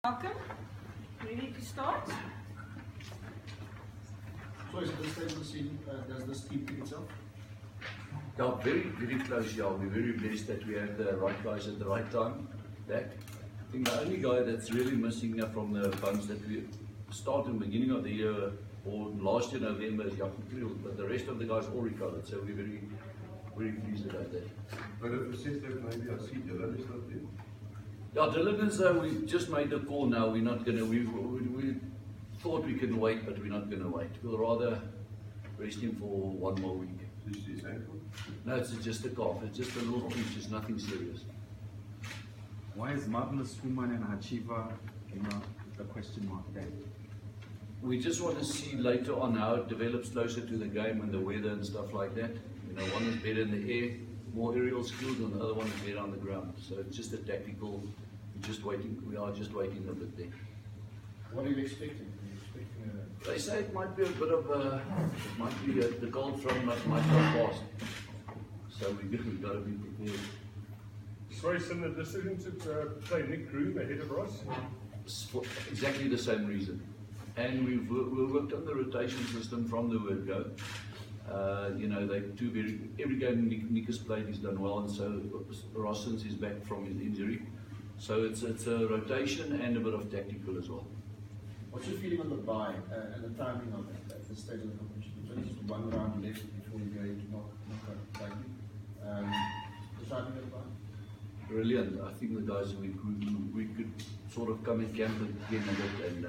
Welcome. Ready to start? So is this stage of the season, does this team pick itself? Yeah, very, very close, yeah. We're very blessed that we have the right guys at the right time back. I think the only guy that's really missing from the bunch that we started in the beginning of the year or last year November is Yakupil, but the rest of the guys all recovered, so we're very, very pleased about that. But if you said that maybe I see Dylan is not there. Yeah, Dylan is, we just made the call now. We're not going to, we thought we can wait, but we're not going to wait. We'll rather rest him for one more week. Is his ankle? No, it's just a cough. It's just a little pinch. It's nothing serious. Why is Magnus Woman and Hachiva, a question mark there? We just want to see later on how it develops closer to the game and the weather and stuff like that. You know, one is better in the air, more aerial skills, and the other one is better on the ground. So it's just a tactical. We are just waiting a bit there. What are you expecting? Are you expecting They say it might be a bit of the cold front might come fast. So we've got to be prepared. Swys in the decision to play Nick Bruin ahead of Ross? For exactly the same reason. And we've worked on the rotation system from the word go. You know, every game Nick has played, he's done well, and so Ross since he's back from his injury. So it's a rotation and a bit of tactical as well. What's your feeling on the bye and the timing of it at this stage of the competition? There's only just one round left before you go into knockout rugby. The timing of the bye? Brilliant. I think the guys we could sort of come in camp again a bit and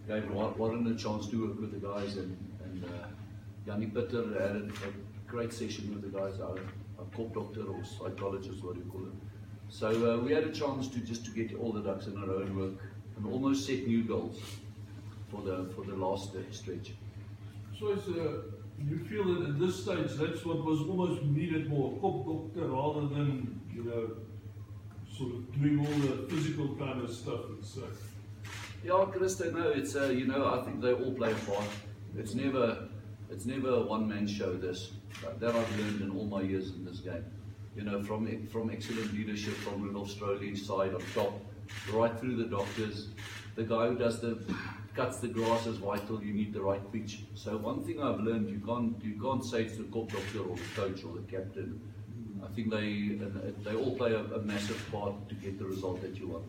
gave Warren a chance to work with the guys and Yanni Pitter had a great session with the guys, our corp doctor or psychologist, what do you call it. So we had a chance to get all the ducks in a row and work and almost set new goals for the last stretch. So you feel that at this stage that's what was almost needed more, corp doctor rather than, you know, sort of doing all the physical kind of stuff and so. Yeah, Christo, no, it's you know, I think they all play a part. It's never a one-man show. That I've learned in all my years in this game. You know, from excellent leadership from Rudolph Stroley's side on top, right through the doctors, the guy who cuts the grass is vital. You need the right pitch. So one thing I've learned, you can't say it's the corp doctor or the coach or the captain. I think they all play a massive part to get the result that you want.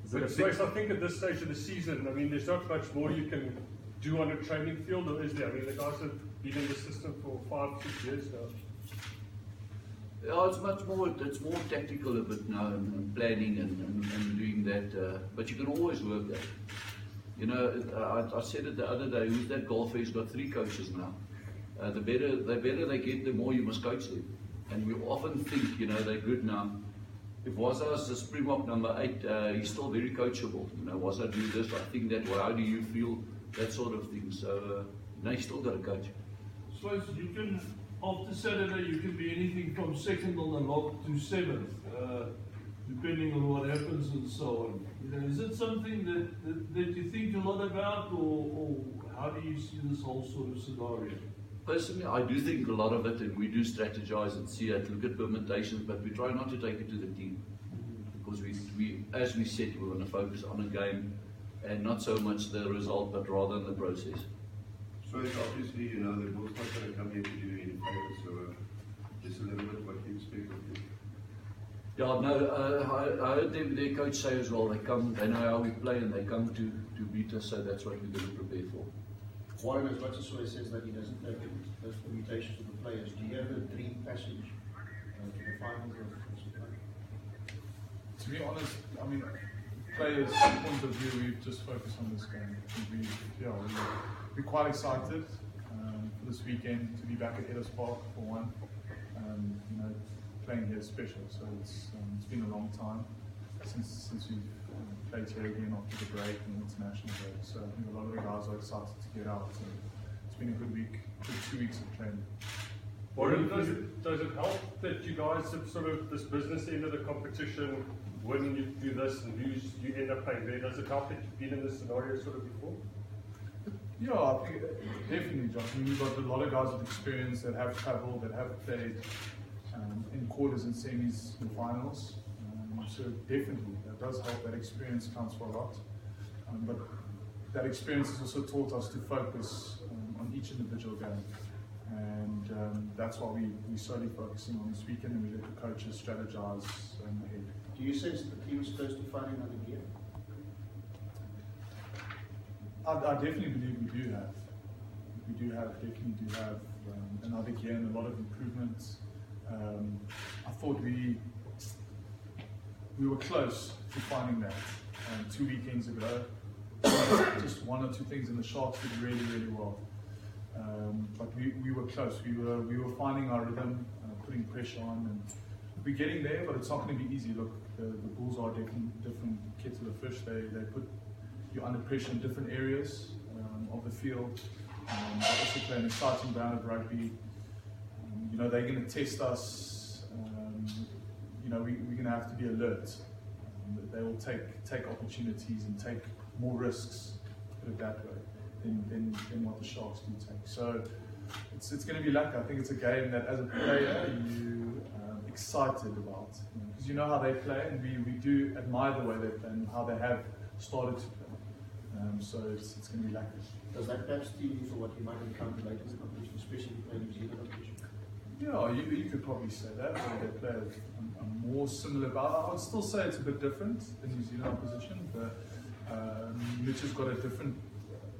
Swys, I think at this stage of the season, I mean, there's not much more you can do on a training field, or is there? I mean, the guys have been in the system for 5-6 years now. Yeah, it's more tactical a bit now and planning and doing that. But you can always work that. You know, I said it the other day. Who's that golfer? He's got 3 coaches now. The better they get, the more you must coach them. And we often think, you know, they're good now. If Waza's the Springbok number 8, he's still very coachable. You know, Waza do this, I think that. Well, how do you feel? That sort of thing. So, no, you still got to coach. So you can, after Saturday, you can be anything from second on the log to 7th, depending on what happens and so on. You know, is it something that you think a lot about, or how do you see this whole sort of scenario? Personally, I do think a lot of it, and we do strategize and see it, look at permutations, but we try not to take it to the team. Because we as we said, we want to focus on a game and not so much the result, but rather the process. So it's obviously, you know, the board's not going to come here to do you any favors, so just a little bit what you expect of them. Yeah, no, I heard their coach say as well, they know how we play and they come to beat us, so that's what we're going to prepare for. Warren, as much as Swys says that he doesn't take those permutations of the players, do you have a dream passage to the finals of the To be honest, I mean, players' point of view, we just focus on this game. We're quite excited for this weekend to be back at Ellis Park for one. You know, playing here is special, so it's been a long time since we've played here again after the break and the international break. So I think a lot of the guys are excited to get out. So it's been a good week, good 2 weeks of training. Warren, does it help that you guys have sort of this business end of the competition, when you do this and you end up playing there? Does it help that you've been in this scenario sort of before? Yeah, I think definitely, Josh. I mean, we've got a lot of guys with experience that have travelled, that have played in quarters and semis and finals. So definitely, that does help. That experience counts for a lot. But that experience has also taught us to focus on each individual game. And that's why we're solely focusing on this weekend, and we let the coaches strategize ahead. Do you sense that the team is close to finding another gear? I definitely believe we do have. Definitely do have another gear and a lot of improvements. I thought we were close to finding that 2 weekends ago. Just one or two things, and the Sharks did really, really well. But we were close. We were finding our rhythm, putting pressure on, and we're getting there. But it's not going to be easy. Look, the Bulls are different kettle of fish. They put you under pressure in different areas of the field. They also play an exciting brand of rugby. They're going to test us. We're going to have to be alert. They will take opportunities and take more risks, put it that way, than what the Sharks do take. So it's going to be luck. I think it's a game that, as a player, you excited about, because you know how they play, and we do admire the way they play and how they have started to play. So it's going to be lucky. Does that perhaps steer you for what you might encounter later in the competition, especially playing New Zealand competition? Yeah, you could probably say that. They play a more similar, but I would still say it's a bit different in New Zealand opposition. But Mitch has got a different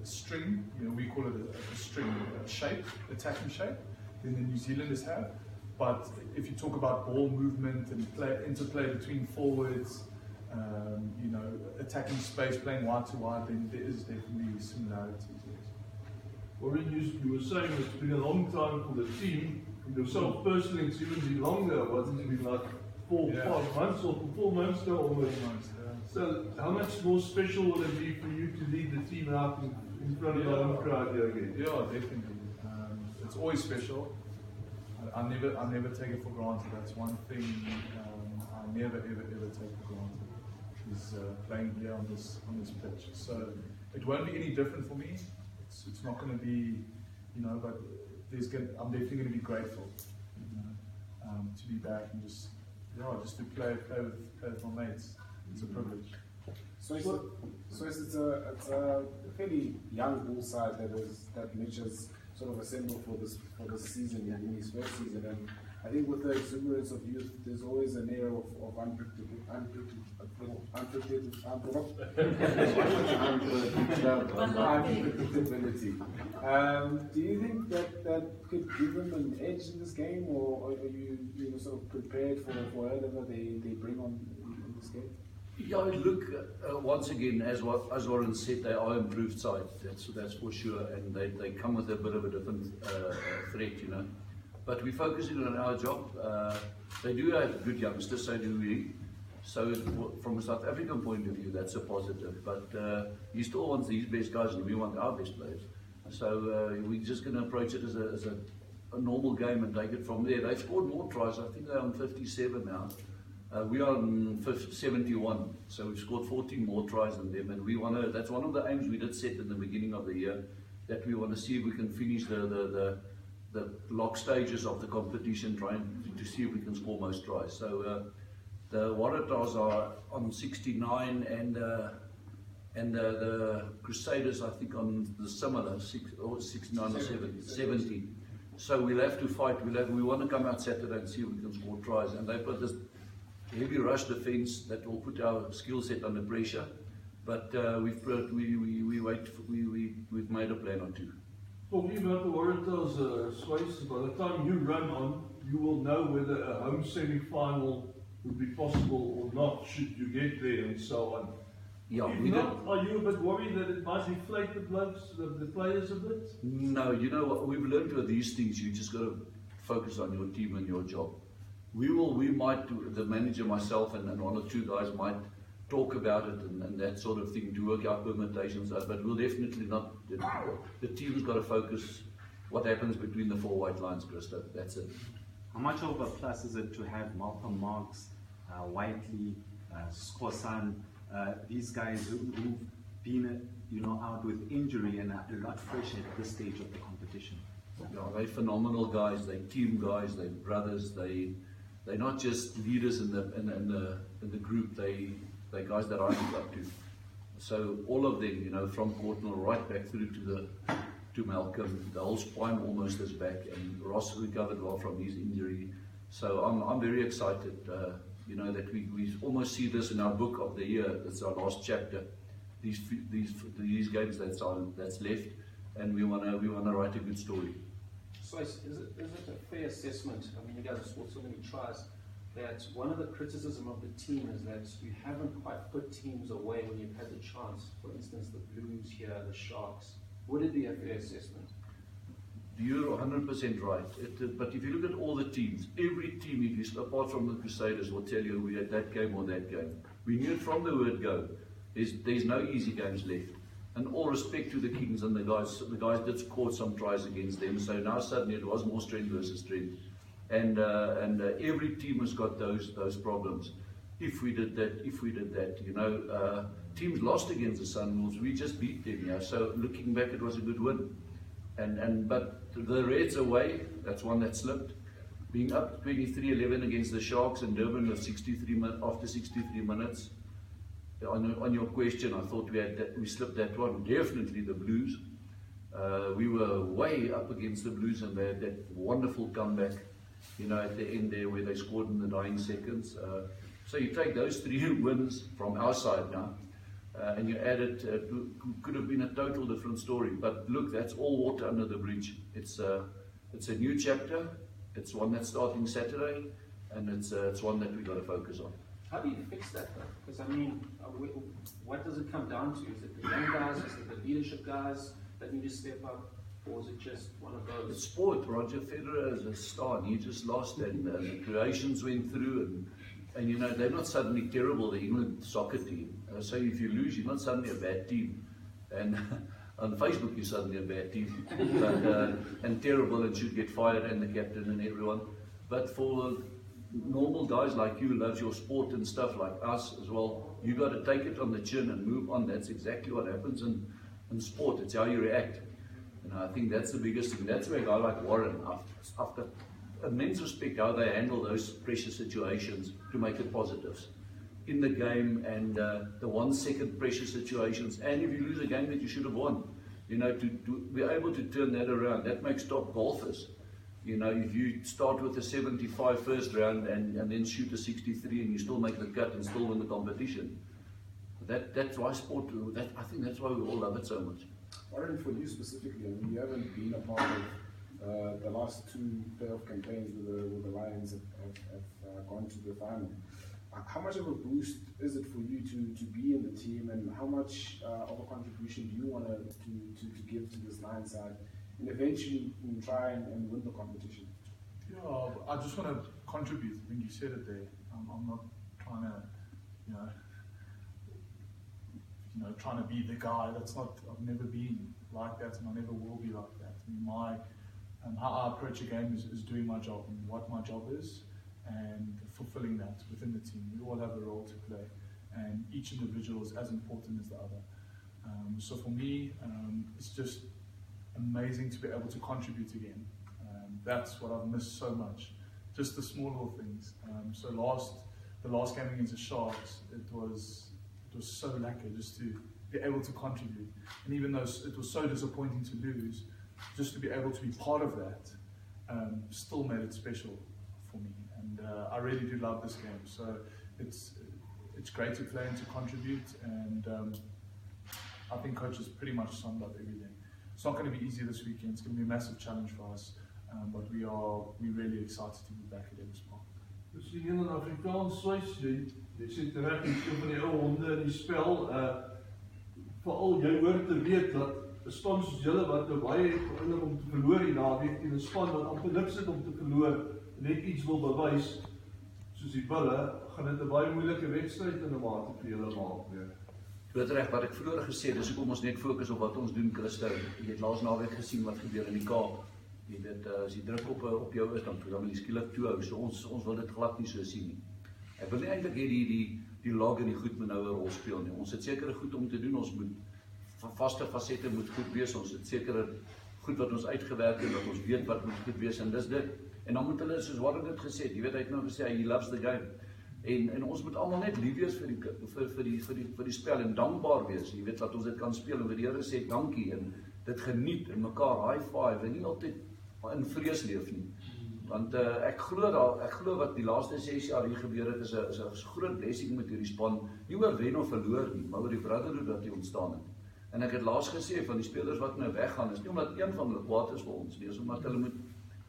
string, we call it a string shape, attacking shape, than the New Zealanders have. But if you talk about ball movement and interplay between forwards, attacking space, playing wide to wide, then there is definitely similarities. Well, you were saying it's been a long time for the team. Yourself personally, it's even been longer, wasn't it? Like 5 months or 4 months now almost. So how much more special will it be for you to lead the team out in front of the home crowd here again? Yeah, definitely. It's always special. I never take it for granted. That's one thing I never ever take for granted, is playing here on this pitch. So it won't be any different for me. It's not going to be, but I'm definitely going to be grateful, to be back and just to play with my mates. It's a privilege. So it's a fairly young Bull side that Mitch has sort of assembled for this season, in his first season, and I think with the exuberance of youth, there's always an air of unpredictability. Do you think that could give them an edge in this game, or are you sort of prepared for whatever they bring on in this game? Yeah, look, once again, as Warren said, they are improved side, that's for sure, and they come with a bit of a different threat, But we're focusing on our job. They do have good youngsters, so do we. So from a South African point of view, that's a positive. But he still wants his best guys, and we want our best players. So we're just going to approach it as a normal game and take it from there. They've scored more tries. I think they're on 57 now. We are on 71, so we've scored 14 more tries than them, and that's one of the aims we did set in the beginning of the year, that we want to see if we can finish the lock stages of the competition, trying to see if we can score most tries. So the Waratahs are on 69, and the Crusaders, I think, on the similar 69 or 70. So we'll have to fight. We want to come out Saturday and see if we can score tries, and they put this heavy rush defence that will put our skill set under pressure, but we've made a plan or two. Talking about the Waratahs, Swys, by the time you run on, you will know whether a home semi-final would be possible or not, should you get there, and so on. Yeah, are you a bit worried that it might inflate the players a bit? No, you know what we've learned with these things, you just got to focus on your team and your job. We might, the manager, myself, and one or two guys might talk about it and that sort of thing, to work out permutations, but we'll definitely not. The team's got to focus what happens between the 4 white lines, Christo. That's it. How much of a plus is it to have Malcolm Marx, Whiteley, Skosan, these guys who've been out with injury and are a lot fresher at this stage of the competition? Yeah, they're phenomenal guys. They're team guys. They're brothers. They they're not just leaders in the group. They're guys that I look up to. So all of them, you know, from Courtnall right back through to Malcolm, the whole spine almost is back, and Ross recovered well from his injury. So I'm very excited, you know, that we almost see this in our book of the year. It's our last chapter. These games that's left, and we wanna write a good story. So is it a fair assessment? I mean, you guys have scored so many tries, that one of the criticism of the team is that you haven't quite put teams away when you've had the chance. For instance, the Blues here, the Sharks. Would it be a fair assessment? You're 100% right. But if you look at all the teams, every team, if you apart from the Crusaders, will tell you we had that game or that game. We knew it from the word go. There's no easy games left. And all respect to the Kings and the guys did score some tries against them. So now suddenly it was more strength versus strength. And every team has got those problems. If we did that, you know, teams lost against the Sunwolves. We just beat them, yeah. So looking back, it was a good win. But the Reds away, that's one that slipped. Being up 23-11 against the Sharks in Durban with 63 minutes. On your question, I thought we slipped that one. Definitely the Blues. We were way up against the Blues, and they had that wonderful comeback, you know, at the end there where they scored in the dying seconds. So you take those 3 wins from our side now, and you add it, could have been a total different story. But look, that's all water under the bridge. It's a new chapter. It's one that's starting Saturday, and it's one that we've got to focus on. How do you fix that though? Because I mean, what does it come down to? Is it the young guys? Is it the leadership guys that need to step up? Or is it just one of those? It's sport. Roger Federer is a star, and he just lost, and the Croatians went through, and you know, they're not suddenly terrible, the England soccer team. So if you lose, you're not suddenly a bad team. And on Facebook, you're suddenly a bad team. And terrible, and should get fired, and the captain and everyone. But for normal guys like you who loves your sport and stuff like us as well, you got to take it on the chin and move on. That's exactly what happens in sport. It's how you react. And I think that's the biggest thing. That's where a guy like Warren, after immense respect how they handle those pressure situations to make it positives in the game, and the 1 second pressure situations, and if you lose a game that you should have won, you know, to be able to turn that around, that makes top golfers. You know, if you start with a 75 first round and then shoot a 63 and you still make the cut and still win the competition, that's why sport. I think that's why we all love it so much. Warren, for you specifically, I mean, you haven't been a part of the last 2 playoff campaigns with the Lions have gone to the final. How much of a boost is it for you to be in the team, and how much of a contribution do you want to give to this Lions side, and eventually try and win the competition? Yeah, I just want to contribute. When you said it there, I'm not trying to, trying to be the guy. That's not. I've never been like that, and I never will be like that. I mean, how I approach a game is doing my job and what my job is, and fulfilling that within the team. We all have a role to play, and each individual is as important as the other. So for me, it's just amazing to be able to contribute again. That's what I've missed so much. Just the small little things. So the last game against the Sharks, it was so lacquer just to be able to contribute. And even though it was so disappointing to lose, just to be able to be part of that still made it special for me. And I really do love this game. So it's great to play and to contribute. And I think coach has pretty much summed up everything. It's not going to be easy this weekend. It's going to be a massive challenge for us. But we're really excited to be back at Ellis Park. Dus die in Afrikaans Swys, jy sê terecht iets van die ou honde in die spel, veral jy hoor te weet dat 'n span soos julle wat baie het om te verloor die naweek teen 'n span wat amper niks het om te verloor, net iets wil bewys, soos die Bulle, gaan dit 'n baie moeilike wedstryd in 'n mate vir julle maak weer. Dit reg wat ek vroeër gesê het, dis hoekom ons net fokus op wat ons doen, Christo. Jy het laas naweek gesien wat gebeur in die Kaap. Jy weet, as die druk op jou is, dan wil jy skielik toehou. So ons wil dit glad nie so sien nie. Ek wil nie eintlik hê die log en die goed moet nou 'n rol speel nie. Ons het sekere goed om te doen. Ons moet vaste fasette moet goed wees. Ons het sekere goed wat ons uitgewerk het, dat ons weet wat moet goed wees, en dis dit. En dan moet hulle, soos Warren dit gesê het, jy weet, hy het nou gesê, he loves the game. En ons moet allemaal net lief wees vir die spel en dankbaar wees, jy weet, dat ons dit kan speel, en vir die Here sê dankie, en dit geniet, en mekaar high five, en nie altyd in vrees leef nie. Want ek glo wat die laaste 6 jaar hier gebeur het, is 'n groot blessing met hierdie span, nie oor wen of verloor nie, maar oor die brotherhood wat hier ontstaan het. En ek het laas gesê, van die spelers wat nou weggaan, is nie omdat een van hulle kwaad is vir ons nie, is omdat hulle moet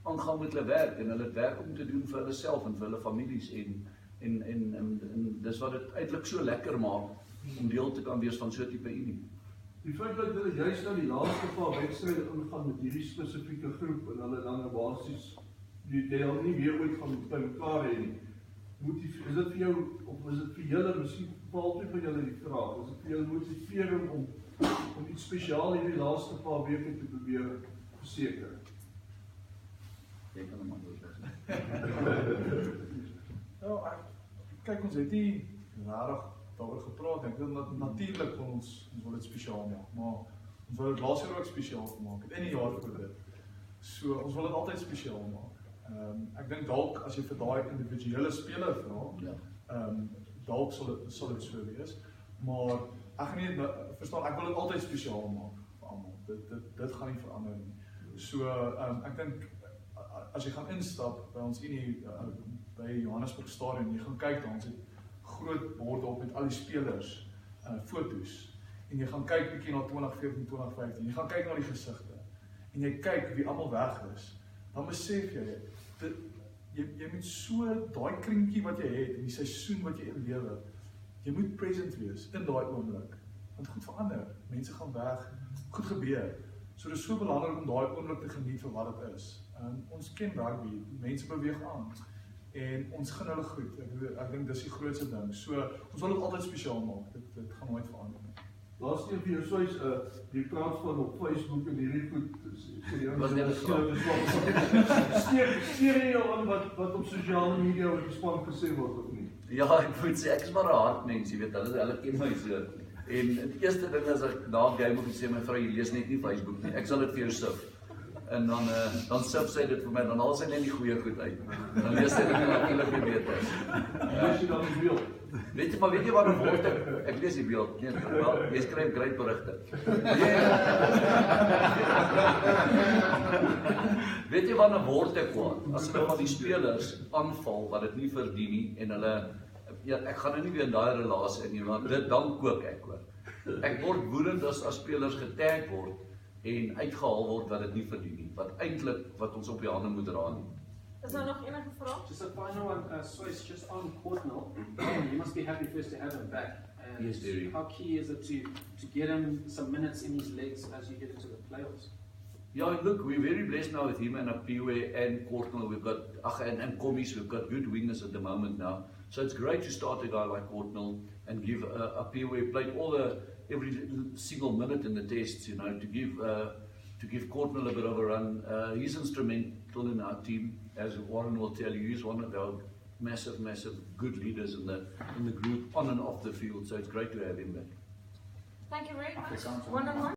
aangaan met hulle werk, en hulle het werk om te doen vir hulle self en vir hulle families, en dis wat dit eintlik so lekker maak, om deel te kan wees van so 'n tipe unie. Die feit dat hulle juist nou die laaste paar wedstryde ingaan met hierdie spesifieke groep, en hulle dan 'n basis, jy al nie weer ooit gaan by mekaar hê nie. Is dit vir jou, of is dit vir julle, miskien val twee van julle die vraag, is dit vir julle motivering om iets spesiaal hierdie laaste paar weke te probeer verseker? Jy kan hom anders sê. Nou, kyk, ons het nie rarig daaroor gepraat, ek wil natuurlijk wil ons wil dit spesiaal maak, maar ons wil het laas jaar ook spesiaal gemaak, en die jaar voor dit. So, ons wil het altyd spesiaal maak. Ek dink dalk, as jy vir daai individuele speler vra, dalk sal dit so wees, maar ek gaan nie verstaan, ek wil dit altyd spesiaal maak vir almal. Dit gaan nie verander nie. So, ek dink, as jy gaan instap by ons by Johannesburg Stadion, jy gaan kyk daar, ons het groot borde op met al die spelers, foto's, en jy gaan kyk bietjie na 2014, 2015, jy gaan kyk na die gesigte, en jy kyk wie almal weg is, dan besef jy moet so, daai krinkie wat jy het, en die seisoen wat jy inlewe, jy moet present wees, in daai oomblik, want goed verander, mense gaan weg, goed gebeur, so dit is so belangrik om daai oomblik te geniet vir wat het is. Ons ken rugby, mense beweeg aan, en ons gun hulle goed, ek dink dis die grootste ding, so ons wil dit altyd spesiaal maak, dit gaan nooit verander. Laatste een vir jou Swys, die praat van op Facebook en hierdie goed, Was net 'n grap. Steer jy jou aan wat op sosiale media oor die span gesê word of nie? Ja, ek moet sê, ek is maar 'n hartmens, jy weet, hulle ken my so. En die eerste ding is, ek na game moet sê, my vrou, jy lees net nie Facebook nie, ek sal dit vir jou sif. En dan sif sy dit vir my, dan haal sy net die goeie goed uit. Dan lees sy dit natuurlik nie beter. Lees jy dan die beeld? Weet jy wat dan word ek lees die beeld, nee, wel, jy skryf great berigte. Weet jy wat dan word ek kwaad? As hulle van die spelers aanval wat dit nie verdien nie, en hulle, ja, ek gaan nou nie weer in daai relasie in nie, maar dan kook ek hoor. Ek word woedend as spelers getag word, en uitgehaal word wat dit nie verdien nie, wat eintlik wat ons op die hande moet dra nie. Is daar nog enige vraag? Just a final one, Swys, just on Courtnall, you must be happy first to have him back. And Yes, very. how key is it to get him some minutes in his legs as you get into the playoffs? Yeah, look, we're very blessed now with him and Apiwe and Courtnall. We've got, and Commies, we've got good wingers at the moment now. So it's great to start a guy like Courtnall and give Apiwe, played every single minute in the tests, you know, to give Courtnall a bit of a run. He's instrumental in our team, as Warren will tell you. He's one of our massive good leaders in the group, on and off the field. So it's great to have him back. Thank you very much. One-on-one.